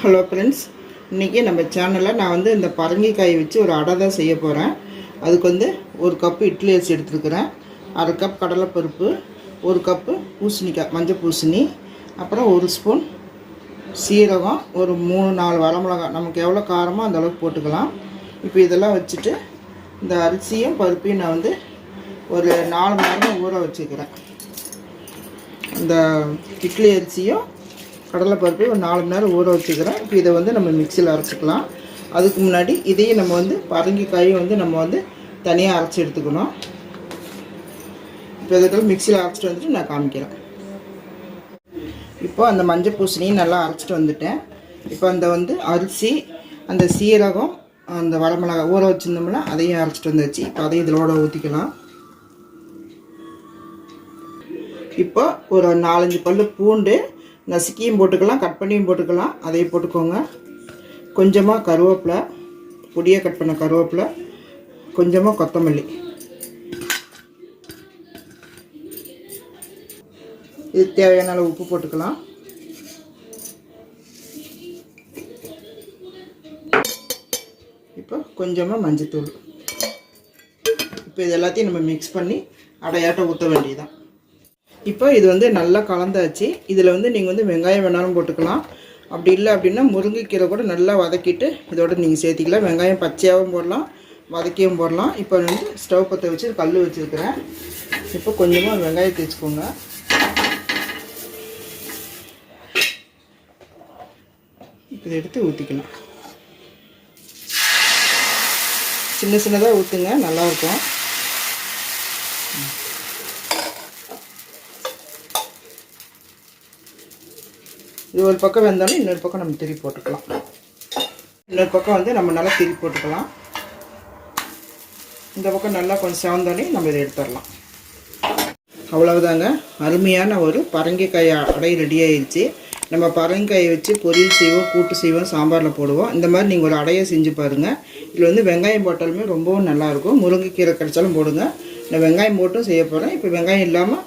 Hello friends, இன்றைக்கி நம்ம சேனலில் நான் வந்து இந்த பரங்கிக்காய் வச்சு ஒரு அடை தான் செய்ய போகிறேன். அதுக்கு வந்து 1 கப்பு இட்லி அரிசி எடுத்துருக்கிறேன், 1/2 கப் கடலைப்பருப்பு, 1 கப்பு பூசணிக்காய் மஞ்சள் பூசணி, அப்புறம் 1 ஸ்பூன் சீரகம், ஒரு 3-4 வரமிளகாய், நமக்கு எவ்வளோ காரமோ அந்தளவுக்கு போட்டுக்கலாம். இப்போ இதெல்லாம் வச்சுட்டு இந்த அரிசியும் பருப்பையும் நான் வந்து ஒரு 4 மணி நேரம் ஊற வச்சுக்கிறேன். இந்த இட்லி அரிசியும் கடலைப்பருப்பு ஒரு 4 மணி நேரம் ஊற வச்சுக்கிறேன். இப்போ இதை வந்து நம்ம மிக்சியில் அரைச்சிக்கலாம். அதுக்கு முன்னாடி இதையும் நம்ம வந்து பரங்கிக்காயும் வந்து நம்ம வந்து தனியாக அரைச்சி எடுத்துக்கணும். இப்போ இதுக்கெல்லாம் மிக்சியில் அரைச்சிட்டு வந்துட்டு நான் காமிக்கிறேன். இப்போ அந்த மஞ்சள் பூசணியும் நல்லா அரைச்சிட்டு வந்துட்டேன். இப்போ அந்த வந்து அரிசி, அந்த சீரகம், அந்த வரமிளகாய் ஊற வச்சுருந்தோம்னா அதையும் அரைச்சிட்டு வந்துச்சு. இப்போ அதையும் இதோட ஊற்றிக்கலாம். இப்போ ஒரு 4-5 பல் பூண்டு நசுக்கியும் போட்டுக்கலாம், கட் பண்ணியும் போட்டுக்கலாம், அதையும் போட்டுக்கோங்க. கொஞ்சமாக கருவேப்பிலை, பொடியாக கட் பண்ண கருவேப்பிலை, கொஞ்சமாக கொத்தமல்லி, இது தேவையான அளவு உப்பு போட்டுக்கலாம். இப்போ கொஞ்சமாக மஞ்சத்தூள். இப்போ இது எல்லாத்தையும் நம்ம மிக்ஸ் பண்ணி அடையாட்ட ஊற்ற வேண்டியதுதான். இப்போ இது வந்து நல்லா கலந்தாச்சு. இதில் வந்து நீங்கள் வந்து வெங்காயம் வேணாலும் போட்டுக்கலாம். அப்படி இல்லை அப்படின்னா முருங்கைக்கீரை கூட நல்லா வதக்கிட்டு இதோட நீங்கள் சேர்த்திக்கலாம். வெங்காயம் பச்சையாகவும் போடலாம், வதக்கியும் போடலாம். இப்போ வந்து ஸ்டவ் பற்ற வச்சு கல் வச்சுருக்கிறேன். இப்போ கொஞ்சமாக வெங்காயம் தேய்ச்சிக்கோங்க. இதை எடுத்து ஊற்றிக்கலாம். சின்ன சின்னதாக ஊற்றுங்க, நல்லாயிருக்கும். இது ஒரு பக்கம் வெந்தாலும் இன்னொரு பக்கம் நம்ம திருப்பி போட்டுக்கலாம். இன்னொரு பக்கம் வந்து நம்ம நல்லா திருப்பி போட்டுக்கலாம். இந்த பக்கம் நல்லா கொஞ்சம் செவந்தோடனே நம்ம இதை எடுத்துடலாம். அவ்வளவுதாங்க, அருமையான ஒரு பரங்கிக்காய் அடை ரெடி ஆயிடுச்சு. நம்ம பரங்கிக்காயை வச்சு பொரியல் செய்வோம், கூட்டு செய்வோம், சாம்பாரில் போடுவோம். இந்த மாதிரி நீங்கள் ஒரு அடையை செஞ்சு பாருங்கள். இதில் வந்து வெங்காயம் போட்டாலுமே ரொம்பவும் நல்லாயிருக்கும். முருங்கைக்கீரை கிடைச்சாலும் போடுங்க. நான் வெங்காயம் போட்டும் செய்ய போகிறேன். இப்போ வெங்காயம் இல்லாமல்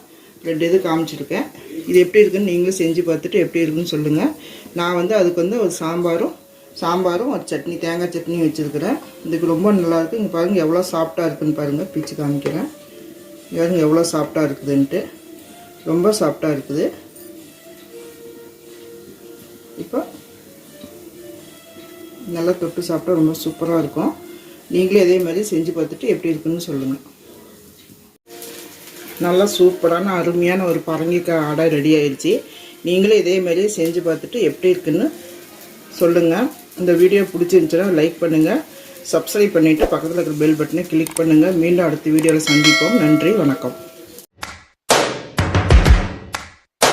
2 இது காமிச்சிருக்கேன். இது எப்படி இருக்குன்னு நீங்களும் செஞ்சு பார்த்துட்டு எப்படி இருக்குன்னு சொல்லுங்கள். நான் வந்து அதுக்கு வந்து ஒரு சாம்பாரும் ஒரு சட்னி, தேங்காய் சட்னியும் வச்சுருக்கிறேன். இதுக்கு ரொம்ப நல்லாயிருக்கு. இங்கே பாருங்கள் எவ்வளோ சாஃப்டாக இருக்குதுன்னு பாருங்கள். பிச்சு காமிக்கிறேன். பாருங்கள் எவ்வளோ சாஃப்டாக இருக்குதுன்ட்டு. ரொம்ப சாஃப்டாக இருக்குது. இப்போ நல்லா தொட்டு சாப்பிட்டா ரொம்ப சூப்பராக இருக்கும். நீங்களே இதே மாதிரி செஞ்சு பார்த்துட்டு எப்படி இருக்குன்னு சொல்லுங்கள். நல்லா சூப்பரான அருமையான ஒரு பரங்கிக்காய் அடை ரெடி ஆயிடுச்சு. நீங்களும் இதே மாதிரி செஞ்சு பார்த்துட்டு எப்படி இருக்குன்னு சொல்லுங்கள். இந்த வீடியோ பிடிச்சிருந்துச்சுன்னா லைக் பண்ணுங்கள், சப்ஸ்கிரைப் பண்ணிவிட்டு பக்கத்தில் இருக்கிற பெல் பட்டனை கிளிக் பண்ணுங்கள். மீண்டும் அடுத்த வீடியோவில் சந்திப்போம். நன்றி, வணக்கம்.